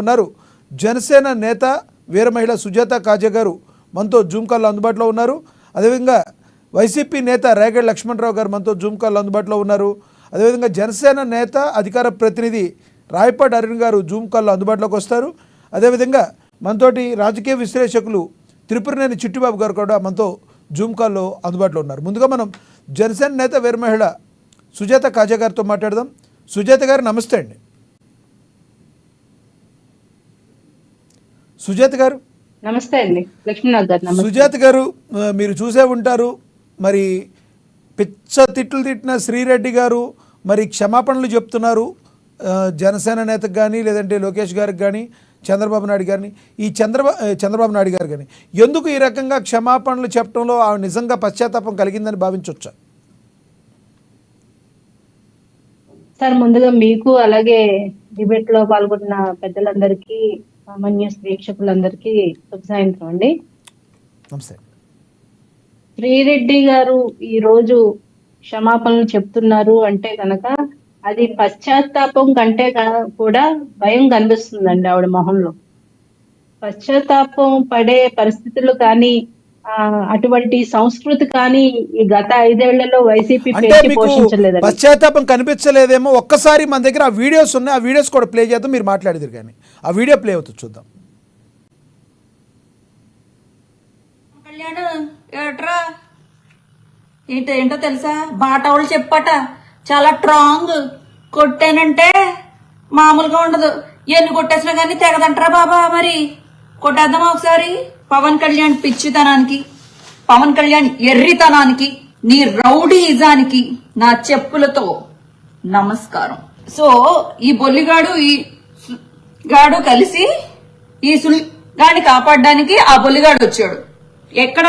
ఉన్నారు జనసేన నేత వీర మహిళ సుజాత కాజా గారు మనతో జూమ్ కాల్లో అందుబాటులో ఉన్నారు. అదేవిధంగా వైసీపీ నేత రేగడి లక్ష్మణరావు గారు మనతో జూమ్ కాల్లో అందుబాటులో ఉన్నారు. అదేవిధంగా జనసేన నేత అధికార ప్రతినిధి రాయపాటి అరుణ్ గారు జూమ్ కాల్లో అందుబాటులోకి వస్తారు. అదేవిధంగా మనతోటి రాజకీయ విశ్లేషకులు త్రిపురనేని చిట్టిబాబు గారు కూడా మనతో జూమ్ కాల్లో అందుబాటులో ఉన్నారు. ముందుగా మనం జనసేన నేత వీర మహిళ సుజాత కాజా గారితో మాట్లాడదాం. సుజాత గారు నమస్తే అండి. సుజాత గారు నమస్తే అండి. లక్ష్మీనాథ్ గారు. సుజాత గారు మీరు చూసే ఉంటారు, మరి పిచ్చ తిట్లు తిట్టిన శ్రీరెడ్డి గారు మరి క్షమాపణలు చెప్తున్నారు జనసేన నేతకు కానీ లేదంటే లోకేష్ గారికి కానీ చంద్రబాబు నాయుడు గారిని చంద్రబాబు నాయుడు గారు కానీ ఎందుకు ఈ రకంగా క్షమాపణలు చెప్పడంలో నిజంగా పశ్చాత్తాపం కలిగిందని భావించవచ్చా? సార్, ముందుగా మీకు అలాగే డిబేట్ లో పాల్గొన్న పెద్దలందరికీ, సామాన్య వీక్షకులందరికీ శుభ సాయంత్రం అండి. నమస్తే. శ్రీరెడ్డి గారు ఈ రోజు క్షమాపణలు చెప్తున్నారు అంటే కనుక అది పశ్చాత్తాపం కంటే కూడా భయం కనిపిస్తుందండి ఆవిడ మొహంలో. పశ్చాత్తాపం పడే పరిస్థితులు కానీ అటువంటి సంస్కృతి కానీ ఈ గత 5 ఏళ్లలో వైసీపీ పోషించలేదు. పశ్చాత్తాపం కనిపించలేదేమో. ఒక్కసారి మన దగ్గర ఆ వీడియోస్ ఉన్నాయి, ఆ వీడియోస్ కూడా ప్లే చేద్దాం. మీరు మాట్లాడేది కానీ ఆ వీడియో ప్లే అవుతుంది, చూద్దాం. ఏంటో తెలుసా, బాటవాళ్ళు చెప్పట చాలా స్ట్రాంగ్, కొట్టానంటే మామూలుగా ఉండదు. ఎన్ని కొట్టేసినా కానీ తెగదంటారా బాబా? మరి కొట్టేద్దామా ఒకసారి? పవన్ కళ్యాణ్ పిచ్చితనానికి, పవన్ కళ్యాణ్ ఎర్రితనానికి, నీ రౌడీజానికి నా చెప్పులతో నమస్కారం. సో ఈ బొల్లిగాడు ఈ గాడు కలిసి ఈ సుల్గాడిని కాపాడడానికి ఆ బొల్లిగాడు వచ్చాడు. ఎక్కడ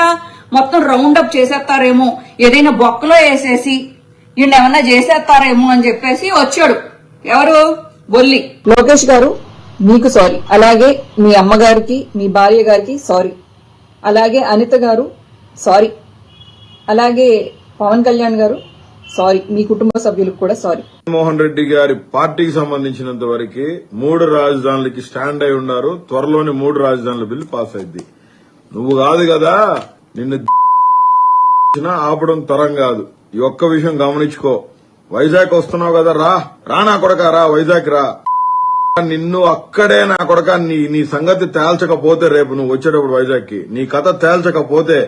మొత్తం రౌండప్ చేసేస్తారేమో, ఏదైనా బొక్కలో వేసేసి ఈయన ఏమన్నా చేసేస్తారేమో అని చెప్పేసి వచ్చాడు. ఎవరు? బొల్లి. లోకేష్ గారు మీకు సారీ, అలాగే మీ అమ్మగారికి, మీ భార్య గారికి సారీ, అలాగే అనిత గారు సారీ, అలాగే పవన్ కళ్యాణ్ గారు సారీ, మీ కుటుంబ సభ్యులకు కూడా సారీ. జగన్మోహన్ రెడ్డి గారి పార్టీకి సంబంధించినంత వరకు 3 రాజధానులకి స్టాండ్ అయి ఉన్నారు. త్వరలోనే 3 రాజధానుల బిల్లు పాస్ అయింది. నువ్వు కాదు కదా, నిన్ను ఆపడం తరం కాదు. ఈ ఒక్క విషయం గమనించుకో. వైజాగ్ వస్తున్నావు కదా, రా నా కొడక, రా వైజాగ్ రా. నిన్ను అక్కడే నా కొడక నీ సంగతి తేల్చకపోతే, రేపు నువ్వు వచ్చేటప్పుడు వైజాగ్ కి నీ కథ తేల్చకపోతే,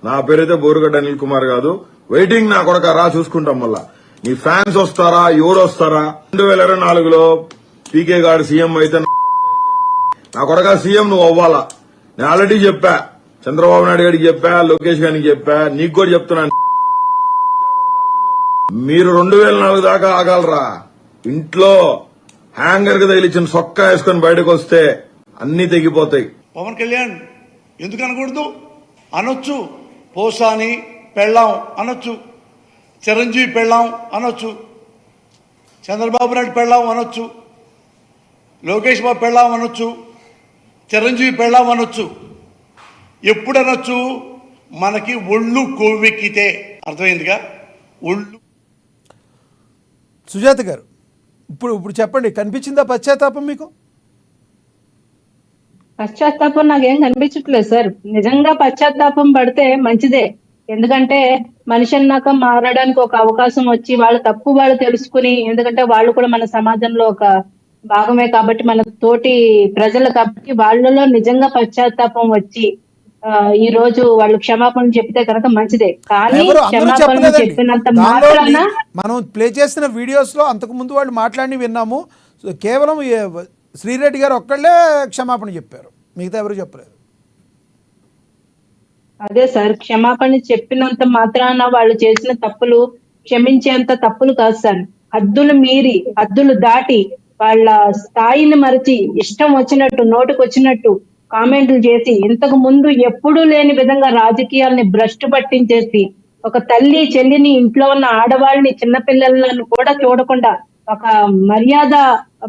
నా పేరైతే బోరుగడ్డ అనిల్ కుమార్ కాదు, వెయిటింగ్ నా కొడక, రా చూసుకుంటాం. మళ్ళా నీ ఫ్యాన్స్ వస్తారా, ఎవరు వస్తారా? 2024లో పీకే గారు సీఎం అయితే నా కొడక సీఎం నువ్వు అవ్వాలా. నేను ఆల్రెడీ చెప్పా, చంద్రబాబు నాయుడు గారికి చెప్పా, లోకేష్ గారికి చెప్పా, నీకు కూడా చెప్తున్నాను. మీరు 2004 దాకా ఆగాలరా. ఇంట్లో హ్యాంగర్ కి తగిలిచ్చిన సొక్కా వేసుకుని బయటకు వస్తే అన్ని తెగిపోతాయి. పవన్ కళ్యాణ్ ఎందుకు అనకూడదు? అనొచ్చు. పోసాని పెళ్ళాం అనొచ్చు, చిరంజీవి పెళ్ళాం అనొచ్చు, చంద్రబాబు నాయుడు పెళ్ళాం అనొచ్చు, లోకేష్ బాబు పెళ్ళాం అనొచ్చు, చిరంజీవి పెళ్ళాం అనొచ్చు. ఎప్పుడు అనొచ్చు? మనకి ఒళ్ళు కొవ్వెక్కితే. అర్థమైందిగా? ఒళ్ళు. సుజాత గారు, ఇప్పుడు చెప్పండి, కనిపించిందా పశ్చాత్తాపం మీకు? పశ్చాత్తాపం నాకేం కనిపించట్లేదు సార్. నిజంగా పశ్చాత్తాపం పడితే మంచిదే. ఎందుకంటే మనిషి అన్నాక మారడానికి ఒక అవకాశం వచ్చి వాళ్ళ తప్పు వాళ్ళు తెలుసుకుని, ఎందుకంటే వాళ్ళు కూడా మన సమాజంలో ఒక భాగమే కాబట్టి, మన తోటి ప్రజలు కాబట్టి, వాళ్ళలో నిజంగా పశ్చాత్తాపం వచ్చి ఈ రోజు వాళ్ళు క్షమాపణ చెప్తే కనుక మంచిదే. కానీ క్షమాపణ చెప్పినంత మాత్రాన మనం ప్లే చేసిన వీడియోస్ లో అంతకు ముందు వాళ్ళు మాట్లాడి విన్నాము. కేవలం శ్రీరెడ్డి గారు ఒక్కళ్ళే క్షమాపణ చెప్పారు, మిగతా ఎవరు చెప్పలేదు. అదే సార్, క్షమాపణ చెప్పినంత మాత్రాన వాళ్ళు చేసిన తప్పులు క్షమించేంత తప్పులు కాదు సార్. హద్దులు మీరి, హద్దులు దాటి, వాళ్ళ స్థాయిని మరిచి ఇష్టం వచ్చినట్టు, నోటికి వచ్చినట్టు కామెంట్లు చేసి, ఇంతకు ముందు ఎప్పుడూ లేని విధంగా రాజకీయాల్ని భ్రష్టు పట్టించేసి, ఒక తల్లి చెల్లిని, ఇంట్లో ఉన్న ఆడవాళ్ళని, చిన్నపిల్లలను కూడా చూడకుండా, ఒక మర్యాద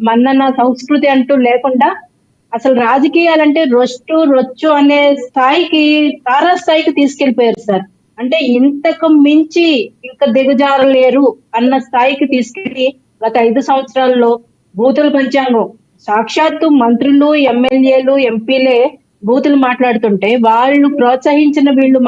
మన్నన సంస్కృతి అంటూ లేకుండా, అసలు రాజకీయాలంటే రొచ్చు అనే స్థాయికి, తారా స్థాయికి తీసుకెళ్లిపోయారు సార్. అంటే ఇంతకు మించి ఇంకా దిగజారలేరు అన్న స్థాయికి తీసుకెళ్లి గత 5 సంవత్సరాల్లో బూతుల పంచాంగం, సాక్షాత్తు మంత్రులు, ఎమ్మెల్యేలు, ఎంపీలే బూతులు మాట్లాడుతుంటే వాళ్ళు ప్రోత్సహించిన వీళ్ళు